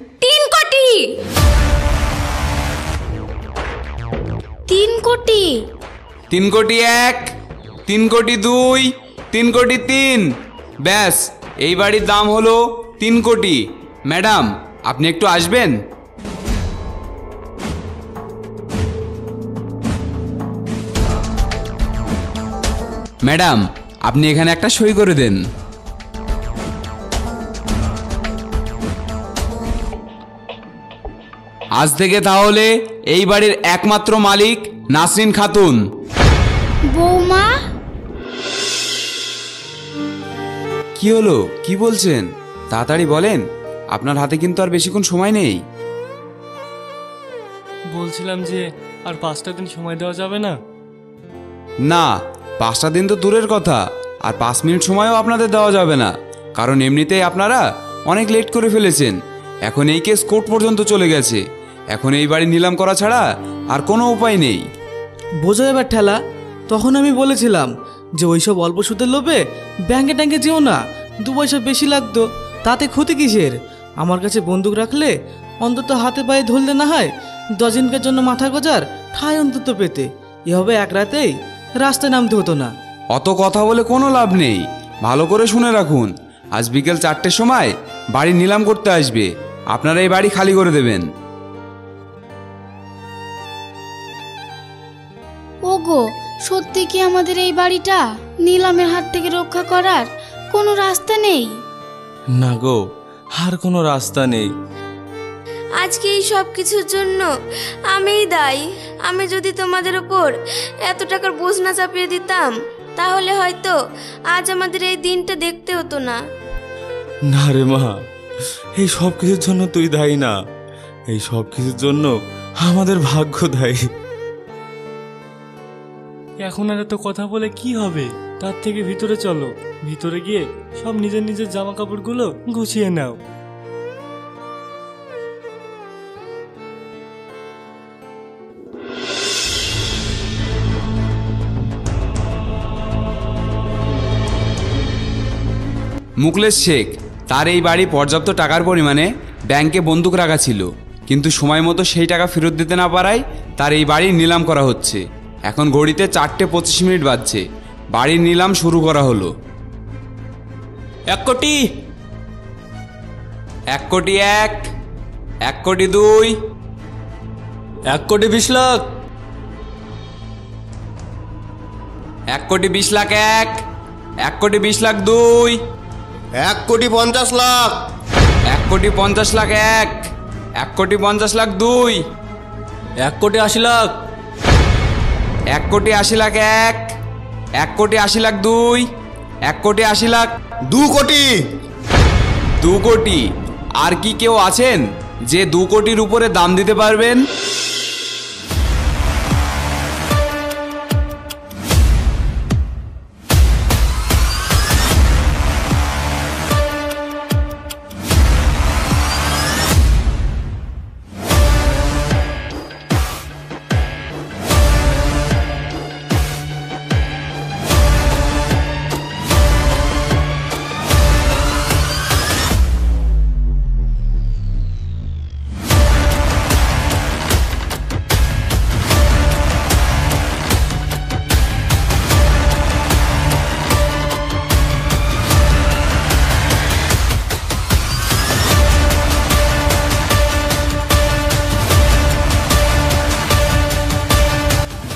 3 কোটি। 3 কোটি। 3 কোটি 1, 3 কোটি 2, 3 কোটি 3। ব্যাস, এই বাড়ির দাম হলো 3 কোটি। ম্যাডাম, আপনি একটু আসবেন? ম্যাডাম, আপনি এখানে একটা সই করে দেন। আজ থেকে তাহলে এই বাড়ির একমাত্র মালিক নাসরিন খাতুন। বৌমা? কি হলো, কি বলছেন? তাড়াতাড়ি বলেন, আপনার হাতে কিন্তু আর বেশিক্ষণ সময় নেই। বলছিলাম যে আর 5টা দিন সময় দেওয়া যাবে না? না, 5টা দিন তো দূরের কথা, আর 5 মিনিট সময়ও আপনাদের দেওয়া যাবে না, কারণ এমনিতেই আপনারা অনেক লেট করে ফেলেছেন। এখন এই কেস কোর্ট পর্যন্ত চলে গেছে। এখন এই বাড়ি নিলাম করা ছাড়া আর কোনো উপায় নেই। বোঝো এবার ঠেলা। তখন আমি বলেছিলাম যে ওইসব অল্প সুদের লোভে ব্যাংকে ট্যাঙ্কে যেও না, 2 পয়সা বেশি লাগতো, তাতে ক্ষতি কিসের? আমার কাছে বন্দুক রাখলে অন্তত হাতে পায়ে ধরলে না হয় 10 দিনকার জন্য মাথা গোজার ঠাঁই অন্তত পেতে। এভাবে এক রাতেই রাস্তায় নামতে হতো না। অত কথা বলে কোনো লাভ নেই। ভালো করে শুনে রাখুন, আজ বিকেল 4টের সময় বাড়ি নিলাম করতে আসবে। আপনারা এই বাড়ি খালি করে দেবেন। ওগো, সত্যি কি আমাদের এই বাড়িটা নিলামের হাত থেকে রক্ষা করার কোনো রাস্তা নেই? না গো, আর কোনো রাস্তা নেই। আজকে এই সব কিছুর জন্য আমিই দায়ী। আমি যদি তোমাদের ওপর এত টাকার বোঝ না চাপিয়ে দিতাম, তাহলে হয়তো আজ আমাদের এই দিনটা দেখতে হতো না। না রে মা, এই সব কিছুর জন্য তুই দায়ী না, এই সব কিছুর জন্য আমাদের ভাগ্য দায়ী। এখন আর এত কথা বলে কি হবে? তার থেকে ভিতরে চলো, ভিতরে গিয়ে সব নিজের নিজের জামা কাপড়গুলো গুছিয়ে নাও। মুকলেশ শেখ, তার এই বাড়ি পর্যাপ্ত টাকার পরিমাণে ব্যাংকে বন্দুক রাখা ছিল, কিন্তু সময় মতো সেই টাকা ফেরত দিতে না পারায় তার এই বাড়ি নিলাম করা হচ্ছে। এখন ঘড়িতে 4:25 বাজছে। বাড়ির নিলাম শুরু করা হলো। 1 কোটি। 1 কোটি 1, 1 কোটি 2, 1 কোটি 20 লাখ। 1 কোটি 20 লাখ 1, 1 কোটি 20 লাখ 2, 1 কোটি 50 লাখ। 1 কোটি 50 লাখ 1, 1 কোটি 50 লাখ 2, 1 কোটি 80 লাখ। 1 কোটি 80 লাখ 1, 1 কোটি 80 লাখ 2, 1 কোটি 80 লাখ। 2 কোটি। 2 কোটি। আর কি কেউ আছেন যে 2 কোটির উপরে দাম দিতে পারবেন?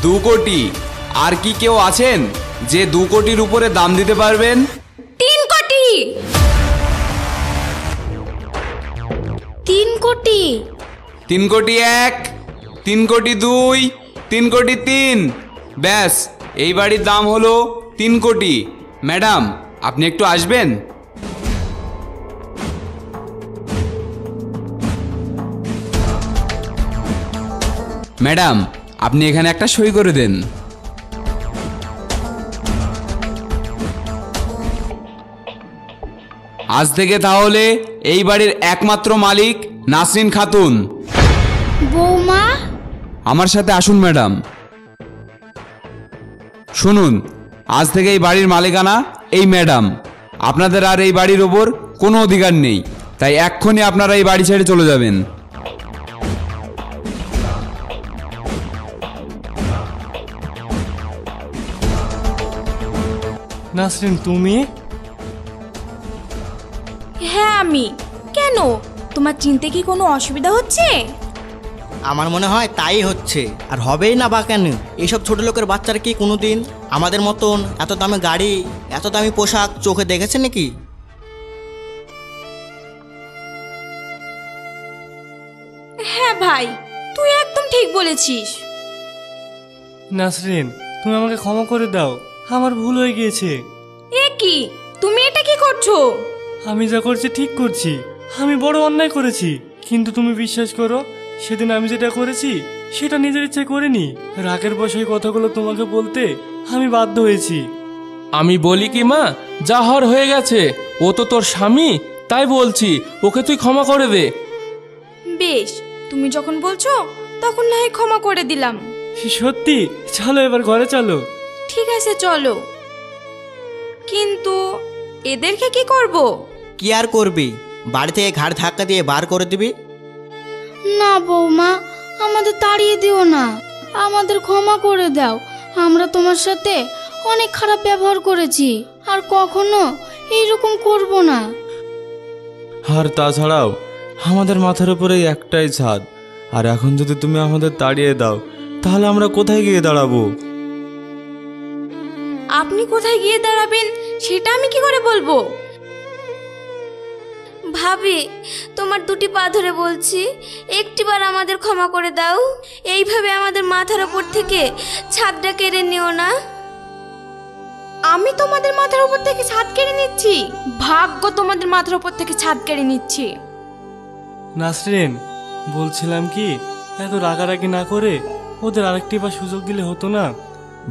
দু কোটি। আর কি কেউ আছেন যে 2 কোটির উপরে দাম দিতে পারবেন? 3 কোটি। 3 কোটি। 3 কোটি 1, 3 কোটি 2, 3 কোটি 3। ব্যাস, এই বাড়ির দাম হলো 3 কোটি। ম্যাডাম, আপনি একটু আসবেন? ম্যাডাম, আপনি এখানে একটা সই করে দেন। আজ থেকে তাহলে এই বাড়ির একমাত্র মালিক নাসরিন খাতুন। বৌমা? আমার সাথে আসুন ম্যাডাম। শুনুন, আজ থেকে এই বাড়ির মালিকানা এই ম্যাডাম। আপনাদের আর এই বাড়ির ওপর কোনো অধিকার নেই। তাই এক্ষুনি আপনারা এই বাড়ি ছেড়ে চলে যাবেন। নাসরিন, তুমি? হ্যাঁ আমি। কেন, তোমার চিনতে কি কোনো অসুবিধা হচ্ছে? আমার মনে হয় তাই হচ্ছে, আর হবেই না বা কেন? এইসব ছোট লোকের বাচ্চারা কি কোনোদিন আমাদের মতন এত দামি গাড়ি, এত দামি পোশাক চোখে দেখেছে নাকি? হ্যাঁ ভাই, তুই একদম ঠিক বলেছিস। নাসরিন, তুমি আমাকে ক্ষমা করে দাও, আমার ভুল হয়ে গিয়েছে। এ কি, তুমি এটা কি করছো? আমি যা করছি ঠিক করছি, আমি বড় অন্যায় করেছি, কিন্তু তুমি বিশ্বাস করো, সেদিন আমি যেটা করেছি সেটা নিজের ইচ্ছে করিনি। রাগের বশে কথাগুলো তোমাকে বলতে আমি বাধ্য হয়েছি। আমি বলি কি মা, যা হওয়ার হয়ে গেছে, ও তো তোর স্বামী, তাই বলছি ওকে তুই ক্ষমা করে দে। বেশ, তুমি যখন বলছো তখন না হয় ক্ষমা করে দিলাম। সত্যি? চলো এবার ঘরে চলো। ঠিক আছে চলো, কিন্তু এদেরকে কি করব? কি আর করবি, বাড়ি থেকে ঘাড় ধাক্কা দিয়ে বার করে দিবি। না বৌমা, আমাদের তাড়িয়ে দিও না, আমাদের ক্ষমা করে দাও। আমরা তোমার সাথে অনেক খারাপ ব্যবহার করেছি, আর কখনো এইরকম করব না। আর তাছাড়াও আমাদের মাথার উপরে একটাই ছাদ, আর এখন যদি তুমি আমাদের তাড়িয়ে দাও তাহলে আমরা কোথায় গিয়ে দাঁড়াবো? আপনি কোথায় গিয়ে দাঁড়াবেন সেটা আমি কি করে বলবো? ভাবি, তোমার দুটি পা ধরে বলছি, একটিবার আমাদের ক্ষমা করে দাও। এইভাবে আমাদের মাথার উপর থেকে ছাদটা কেড়ে নিও না। আমি তোমাদের মাথার উপর থেকে ছাদ কেড়ে নিচ্ছি? ভাগ্য তোমাদের মাথার উপর থেকে ছাদ কেড়ে নিচ্ছি। নাসরিন, বলছিলাম কি, এত রাগারাগি না করে ওদের আরেকটি বা সুযোগ দিলে হতো না?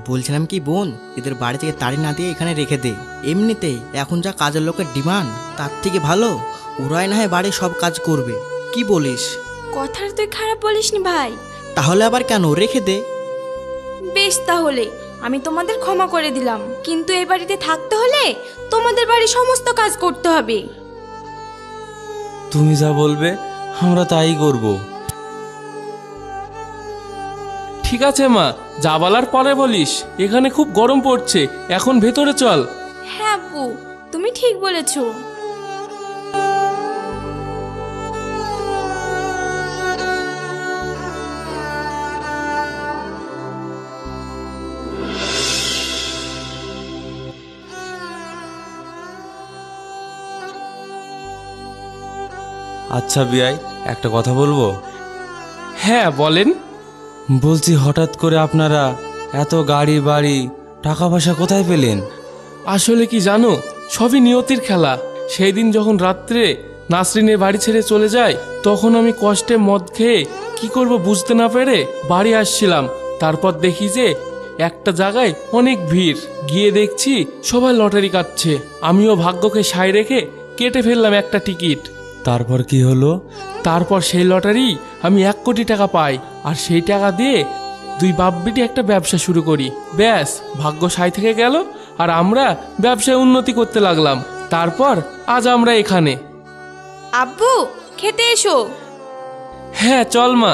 বলছিলাম কি বোন, এদের বাড়ি থেকে তাড়ি না দিয়ে এখানে রেখে দে। এমনিতেই এখন যা কাজের লোকের ডিমান্ড, তার থেকে ভালো ওরাই না হয় বাড়ির সব কাজ করবে। কি বলিস? কথার তুই খারাপ বলিসনি ভাই। তাহলে আবার কেন, রেখে দে। বেশ, তাহলে আমি তোমাদের ক্ষমা করে দিলাম, কিন্তু এই বাড়িতে থাকতে হলে তোমাদের বাড়ির সমস্ত কাজ করতে হবে। তুমি যা বলবে আমরা তাই করব। ঠিক আছে মা, যা বলার পরে বলিস। এখানে খুব গরম পড়ছে, এখন ভেতরে চল। হ্যাঁ আপু, তুমি ঠিক বলেছো। আচ্ছা বিয়াই, একটা কথা বলবো? হ্যাঁ বলেন। বলছি, হঠাৎ করে আপনারা এত গাড়ি বাড়ি টাকা পয়সা কোথায় পেলেন? আসলে কি জানো, সবই নিয়তির খেলা। সেই দিন যখন রাত্রে নাসরিনের বাড়ি ছেড়ে চলে যায়, তখন আমি কষ্টে মদ খেয়ে কি করব বুঝতে না পেরে বাড়ি আসছিলাম। তারপর দেখি যে একটা জায়গায় অনেক ভিড়, গিয়ে দেখছি সবাই লটারি কাটছে। আমিও ভাগ্যকে সায় রেখে কেটে ফেললাম একটা টিকিট। তারপর কি হলো? তারপর সেই লটারি আমি 1 কোটি টাকা পাই, আর সেই টাকা দিয়ে 2 বাপ বেটি একটা ব্যবসা শুরু করি। ব্যাস, ভাগ্য সায় থেকে গেল, আর আমরা ব্যবসায় উন্নতি করতে লাগলাম। তারপর আজ আমরা এখানে। আব্বু, খেতে এসো। হ্যাঁ চল মা।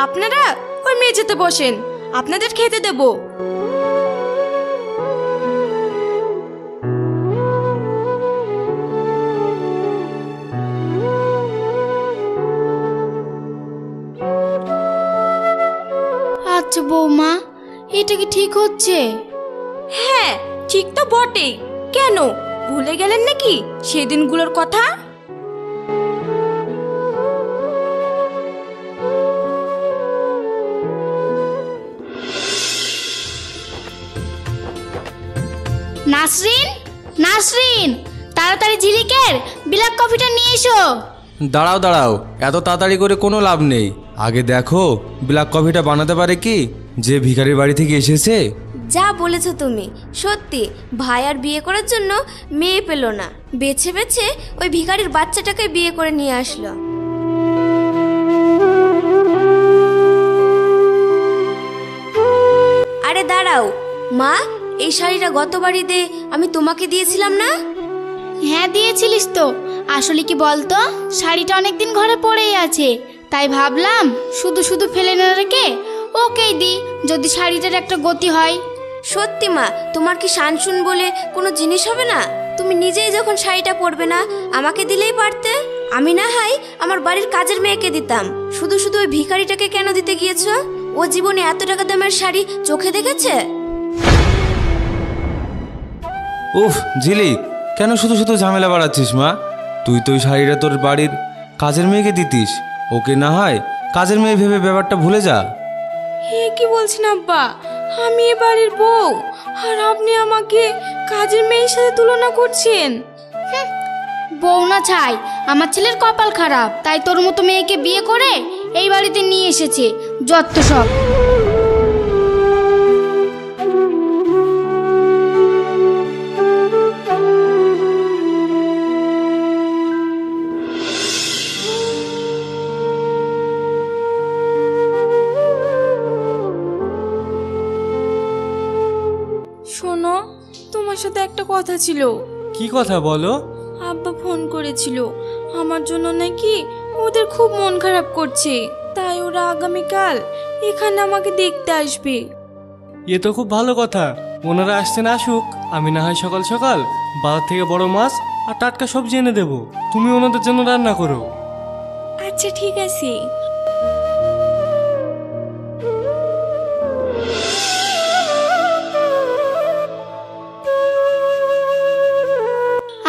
আপনারা ওই মেঝেতে বসেন, আপনাদের খেতে দেবো। আচ্ছা বৌমা, এটা কি ঠিক হচ্ছে? হ্যাঁ ঠিক তো বটেই। কেন, ভুলে গেলেন নাকি সেই দিনগুলোর কথা? নাসরিন, নাসরিন, তাড়াতাড়ি ঝিলিকের ব্ল্যাক কফিটা নিয়ে এসো। দাঁড়াও দাঁড়াও, এত তাড়াতাড়ি করে কোনো লাভ নেই। আগে দেখো ব্ল্যাক কফিটা বানাতে পারে কি, যে ভিখারির বাড়ি থেকে এসেছে। যা বলেছো তুমি, সত্যি ভাই আর বিয়ে করার জন্য মেয়ে পেল না, বেছে বেছে ওই ভিখারির বাচ্চাটাকে বিয়ে করে নিয়ে আসলো। মা, এই শাড়িটা গত বাড়িতে আমি তোমাকে দিয়েছিলাম না? হ্যাঁ দিয়েছিলিস তো। আসলে কি বলতো, শাড়িটা অনেকদিন ঘরে পড়েই আছে, তাই ভাবলাম শুধু শুধু ফেলে না রেখে ওকেই দি, যদি শাড়িটার একটা গতি হয়। সত্যি মা, তোমার কি শানশুন বলে কোনো জিনিস হবে না? তুমি নিজেই যখন শাড়িটা পরবে না, আমাকে দিলেই পারতে। আমি না হয় আমার বাড়ির কাজের মেয়েকে দিতাম। শুধু শুধু ওই ভিখারিটাকে কেন দিতে গিয়েছো? ও জীবনে এত টাকা দামের শাড়ি চোখে দেখেছে? উফ ঝিলি, কেন শুধু শুধু ঝামেলা বাড়াচ্ছিস মা? তুই তো ওই শাড়িটা তোর বাড়ির কাজের মেয়েকে দিতিস, ওকে না হয় কাজের মেয়ে ভেবে ব্যাপারটা ভুলে যা। হে কি বলছেন আব্বা? আমি এ বাড়ির বউ, আর আপনি আমাকে কাজের মেয়ের সাথে তুলনা করছেন। বউ না ছাই, আমার ছেলের কপাল খারাপ, তাই তোর মতো মেয়েকে বিয়ে করে এই বাড়িতে নিয়ে এসেছে। যত সব। শোনো, তোমার সাথে একটা কথা ছিল। কি কথা বলো? আব্বা ফোন করেছিল, আমার জন্য নাকি ওদের খুব মন খারাপ করছে, তাই ওরা আগামীকাল এখানে আমাকে দেখতে আসবে। এ তো খুব ভালো কথা। ওনারা আসতে না আসুক, আমি না হয় সকাল সকাল বাজার থেকে বড় মাছ আর টাটকা সবজি এনে দেবো। তুমি ওনাদের জন্য রান্না করো। আচ্ছা ঠিক আছে।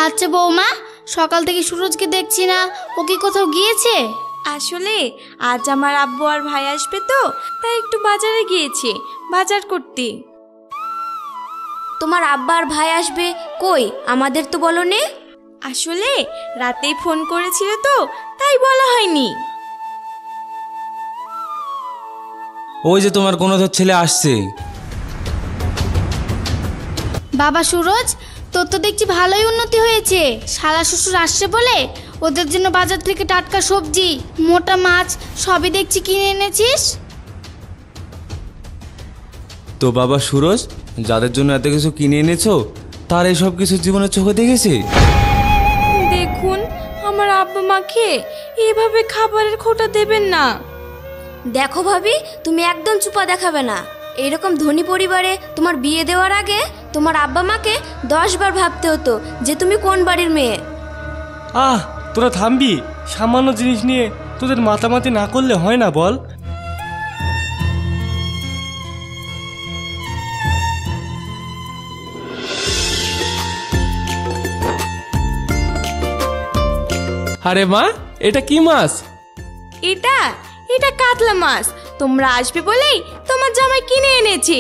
আচ্ছা বৌমা, সকাল থেকে সুরজকে দেখছি না, ও কি কোথাও গিয়েছে? আসলে আজ আমার আব্বু আর ভাই আসবে তো, তাই একটু বাজারে গিয়েছে বাজার করতে। তোমার আব্বা আর ভাই আসবে কই? আমাদের তো বলোনি। আসলে রাতেই ফোন করেছিল তো, তাই বলা হয়নি। ওই যে তোমার গুণধর ছেলে আসছে। বাবা সুরজ, তোর তো দেখছি ভালোই উন্নতি হয়েছে। শালা শ্বশুর আসছে বলে ওদের জন্য বাজার থেকে টাটকা সবজি, মোটা মাছ সবই দেখছি কিনে এনেছিস। তো বাবা সুরজ, যাদের জন্য এত কিছু কিনে এনেছো, তার এইসব কিছু জীবনের চোখে দেখেছে? দেখুন, আমার আব্বা মাকে এভাবে খাবারের খোঁটা দেবেন না। দেখো ভাবি, তুমি একদম চুপা দেখাবে না। এরকম ধনী পরিবারে তোমার বিয়ে দেওয়ার আগে তোমার আব্বা মাকে 10 বার ভাবতে হতো যে তুমি কোন বাড়ির মেয়ে। তোরা থামবি? সামান্য জিনিস নিয়ে তোদের মাতামাতি না করলে হয় না বল? আরে মা, এটা কি মাছ? এটা এটা কাতলা মাছ। তোমরা আসবে বলেই তোমার জামাই কিনে এনেছে।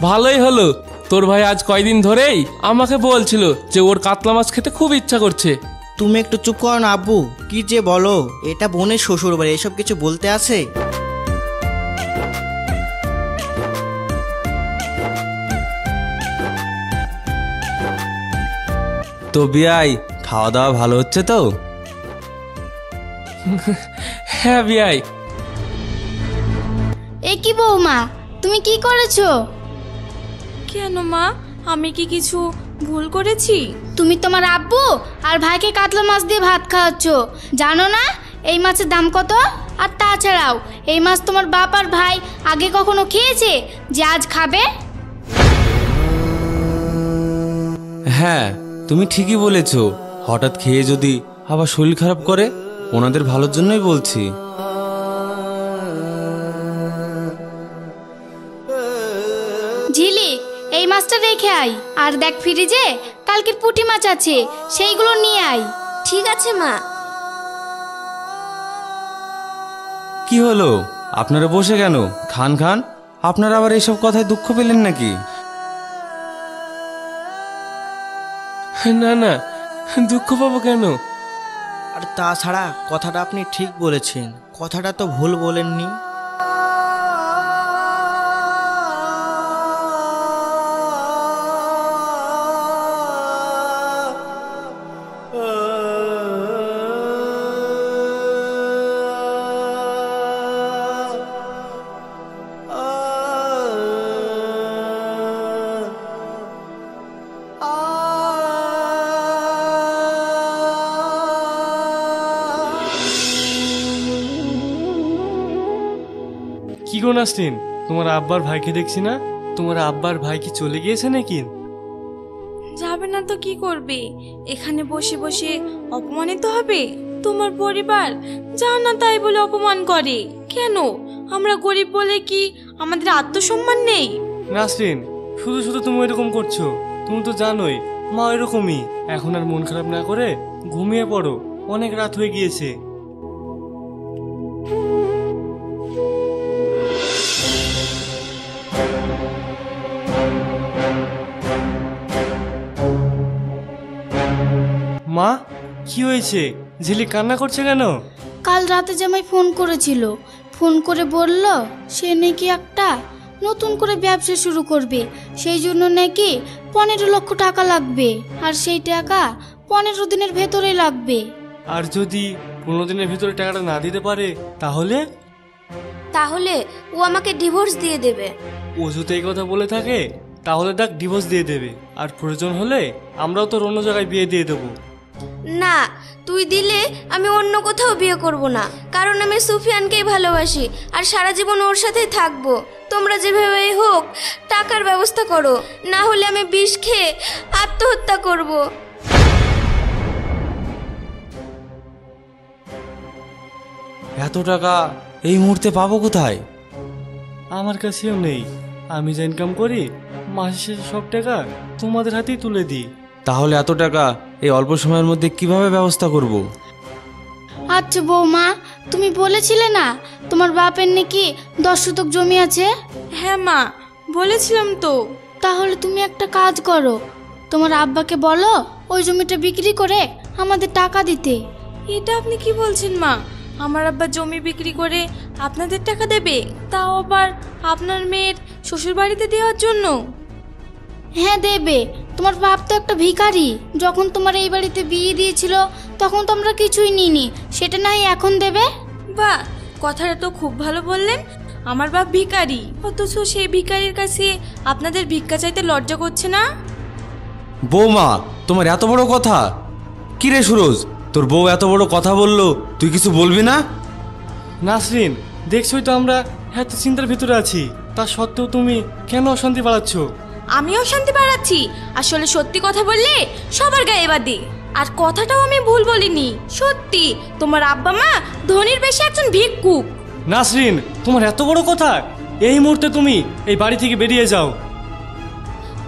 ভালোই হলো, তোর ভাই আজ কয়দিন ধরেই আমাকে বলছিল যে ওর কাতলা মাছ খেতে খুব ইচ্ছা করছে। তুমি একটু চুপ করো না আব্বু, কি যে বলো। এটা বোনের শ্বশুর বাড়ি, এসব কিছু বলতে আছে? তো বিয়াই, খাওয়া দাওয়া ভালো হচ্ছে তো? হ্যাঁ বিয়াই। এ কি বৌমা, তুমি কি করেছো? কেন মা, আমি কি কিছু ভুল করেছি? তুমি তোমার আব্বু আর ভাইকে কাতলা মাছ দিয়ে ভাত খাওয়াচ্ছ। জানো না এই মাছের দাম কত? আর তাছাড়াও এই মাছ তোমার বাপ আর ভাই আগে কখনো খেয়েছে যে আজ খাবে? হ্যাঁ, তুমি ঠিকই বলেছো। হঠাৎ খেয়ে যদি আবার শরীর খারাপ করে, ওনাদের ভালোর জন্যই বলছি। ঝিলিক, এই মাছটা রেখে আয়। আর দেখ ফ্রিজে কালকের পুঁটি মাছ আছে, সেইগুলো নিয়ে আয়। ঠিক আছে মা। কি হলো, আপনারা বসে কেন? খান খান। আপনারা আবার এইসব কথায় দুঃখ পেলেন নাকি? না না, দুঃখ পাবো কেন? আর তাছাড়া কথাটা আপনি ঠিক বলেছেন, কথাটা তো ভুল বলেননি। কি গো নাসরিন, তোমার আব্বার ভাইকে দেখছি না? তোমার আব্বার ভাই কি চলে গিয়েছে নাকি? যাবে না তো কি করবে? এখানে বসে বসে অপমানিত হবে? তোমার পরিবার যা না তাই বলে অপমান করে কেন? আমরা গরিব বলে কি আমাদের আত্মসম্মান নেই? নাসরিন, শুধু শুধু তুমি এরকম করছো। তুমি তো জানোই মা এরকমই। এখন আর মন খারাপ না করে ঘুমিয়ে পড়ো, অনেক রাত হয়ে গিয়েছে। মা, কি হয়েছে? ঝিলিক কান্না করছে কেন? কাল রাতে জামাই ফোন করেছিল, ফোন করে বলল সে নাকি একটা নতুন করে ব্যবসা শুরু করবে, সেই জন্য নাকি 15 লক্ষ টাকা লাগবে, আর সেই টাকা 15 দিনের ভেতরেই লাগবে। আর যদি 15 দিনের ভিতরে টাকাটা না দিতে পারে তাহলে? তাহলে ও আমাকে ডিভোর্স দিয়ে দেবে। ও যদি এই কথা বলে থাকে তাহলে দেখ ডিভোর্স দিয়ে দেবে, আর প্রয়োজন হলে আমরাও তোর অন্য জায়গায় বিয়ে দিয়ে দেবো। না, তুই দিলে আমি অন্য কোথাও বিয়ে করব না, কারণ আমি সুফিয়ানকেই ভালোবাসি আর সারা জীবন ওর সাথেই থাকবো। তোমরা যেভাবেই হোক টাকার ব্যবস্থা করো, না হলে আমি বিষ খেয়ে আত্মহত্যা করব। এত টাকা এই মুহূর্তে পাবো কোথায়? আমার কাছেও নেই। আমি যা ইনকাম করি মাসের শেষে সব টাকা তোমাদের হাতেই তুলে দিই। তাহলে এত টাকা এই অল্প সময়ের মধ্যে কিভাবে ব্যবস্থা করব? আচ্ছা বৌমা, তুমি বলেছিলে না তোমার বাপের নাকি 10 শতক জমি আছে? হ্যাঁ মা, বলেছিলাম তো। তাহলে তুমি একটা কাজ করো, তোমার আব্বাকে বলো ওই জমিটা বিক্রি করে আমাদের টাকা দিতে। এটা আপনি কি বলছেন মা? আমার আব্বা জমি বিক্রি করে আপনাদের টাকা দেবে, তাও আবার আপনার মেয়ের শ্বশুর বাড়িতে দেওয়ার জন্য? হ্যাঁ দেবে, তোমার বাপ তো একটা ভিখারি। যখন তোমার এই বাড়িতে বিয়ে দিয়েছিল তখন তো আমরা কিছুই নিইনি, সেটা নাই এখন দেবে? বাহ, কথাটা তো খুব ভালো বললেন। আমার বাপ ভিখারি, অথচ সেই ভিখারির কাছে আপনাদের ভিক্ষা চাইতে লজ্জা করছে না? বৌমা, তোমার এত বড় কথা? কি রে সুরজ, তোর বউ এত বড় কথা বললো, তুই কিছু বলবি না? নাসরিন, দেখছই তো আমরা এত চিন্তার ভিতরে আছি, তা সত্ত্বেও তুমি কেন অশান্তি বাড়াচ্ছ? আমিও শান্তি বাড়াচ্ছি। আসলে সত্যি কথা বললে সবার গায়ে বাদে, আর কথাটাও আমি ভুল বলিনি। সত্যি তোমার আব্বা মা ধনির বেশি একজন ভিক্ষুক। নাসরিন, তোমার এত বড় কথা? এই মুহূর্তে তুমি এই বাড়ি থেকে বেরিয়ে যাও।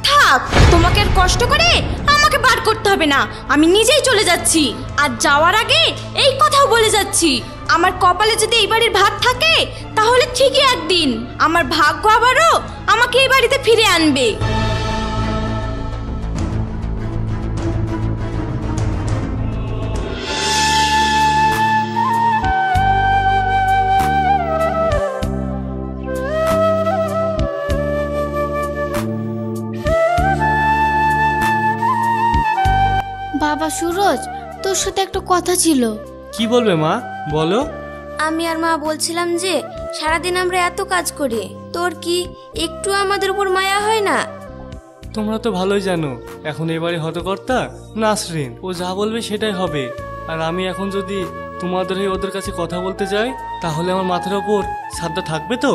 থাক, তোমাকে আর কষ্ট করে আমাকে বার করতে হবে না, আমি নিজেই চলে যাচ্ছি। আর যাওয়ার আগে এই কথাও বলে যাচ্ছি, আমার কপালে যদি এই বাড়ির ভাগ থাকে তাহলে ঠিকই একদিন আমার ভাগ্য আবারও আমাকে এই বাড়িতে ফিরে আনবে। বাবা সুরজ, তোর সাথে একটা কথা ছিল। কি বলবে মা, বলো। আমি আর মা বলছিলাম যে সারাদিন আমরা এত কাজ করি, তোর কি একটু আমাদের উপর মায়া হয় না? তোমরা তো ভালোই জানো এখন এবারে হতকর্তা নাসরিন, ও যা বলবে সেটাই হবে। আর আমি এখন যদি তোমাদের হয়ে ওদের কাছে কথা বলতে যাই তাহলে আমার মাথার ওপর ছাদটা থাকবে তো?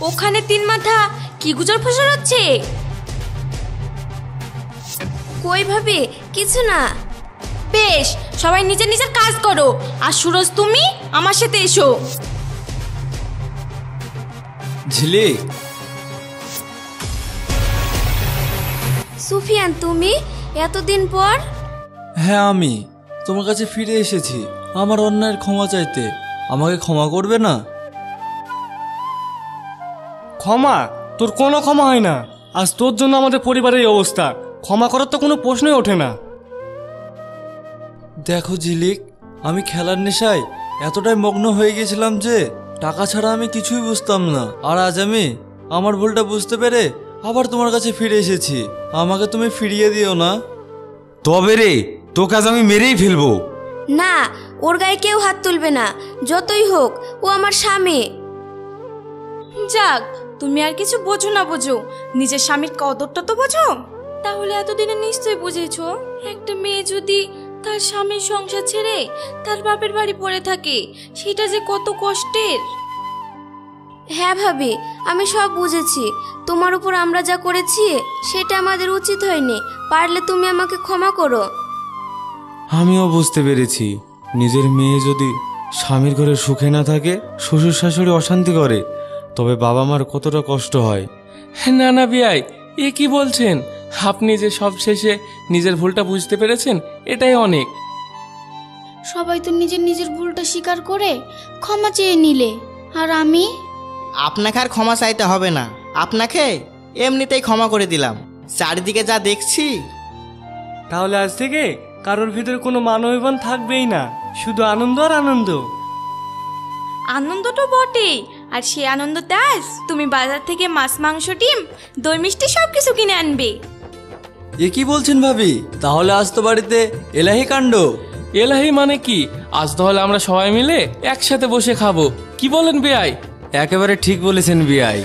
ওখানে 3 মাথা কি গুজর ফসর হচ্ছে? কই ভাবে, কিছু না। বেশ, সবাই নিজের নিজের কাজ করো। আর সুরজ, তুমি আমার সাথে এসো। ঝিলিক, সুফিয়ান, তুমি এতদিন পর? হ্যাঁ, আমি তোমার কাছে ফিরে এসেছি আমার অন্যায়ের ক্ষমা চাইতে। আমাকে ক্ষমা করবে না? ক্ষমা? তোর কোনো ক্ষমা হয় না। আজ তোর জন্য আমাদের পরিবারের এই অবস্থা, ক্ষমা করার তো কোনো প্রশ্নই ওঠে না। দেখো ঝিলিক, আমি খেলার নেশায় এতটাই মগ্ন হয়ে গেছিলাম যে টাকা ছাড়া আমি কিছুই বুঝতাম না। আর আজ আমি আমার ভুলটা বুঝতে পেরে আবার তোমার কাছে ফিরে এসেছি। আমাকে তুমি ফিরিয়ে দিও না। তবে রে, তোকে আজ আমি মেরেই ফেলবো। না, ওর গায়ে কেউ হাত তুলবে না, যতই হোক ও আমার স্বামী। যাক, তুমি আর কিছু বোঝো না বোঝো, নিজের স্বামীর কদরটা তো বোঝো। তাহলে এতদিনে নিশ্চয়ই বুঝেছো, একটা মেয়ে যদি তার স্বামীর সংসার ছেড়ে তার বাপের বাড়ি পড়ে থাকে, সেটা যে কত কষ্টের। হ্যাঁ ভাবি, আমি সব বুঝেছি। তোমার উপর আমরা যা করেছি সেটা আমাদের উচিত হয়নি, পারলে তুমি আমাকে ক্ষমা করো। আমিও বুঝতে পেরেছি, নিজের মেয়ে যদি স্বামীর ঘরে সুখে না থাকে, শ্বশুর শাশুড়ি অশান্তি করে, তবে বাবা মার কতটা কষ্ট হয়। না না বিয়াই, এ কি বলছেন? আপনি যে সব শেষে নিজের ভুলটা বুঝতে পেরেছেন, এটাই অনেক। সবাই তো নিজের নিজের ভুলটা স্বীকার করে ক্ষমা চেয়ে নিলে, আর আমি? আপনাকে আর ক্ষমা চাইতে হবে না, আপনাকে এমনিতেই ক্ষমা করে দিলাম। চারিদিকে যা দেখছি। তাহলে আজ থেকে কারোর ভিতরে কোনো মান অভিমান থাকবেই না, শুধু আনন্দ আর আনন্দ। আনন্দ তো বটেই, আর সে আনন্দতে আজ তুমি বাজার থেকে মাছ, মাংস, ডিম, দই মিষ্টি সব কিছু কিনে আনবে। এ কি বলছেন ভাবি? তাহলে আজ তো বাড়িতে এলাহি কাণ্ড। এলাহি মানে কি? আজ তাহলে আমরা সবাই মিলে একসাথে বসে খাবো, কি বলেন বিয়াই? একেবারে ঠিক বলেছেন বিয়াই।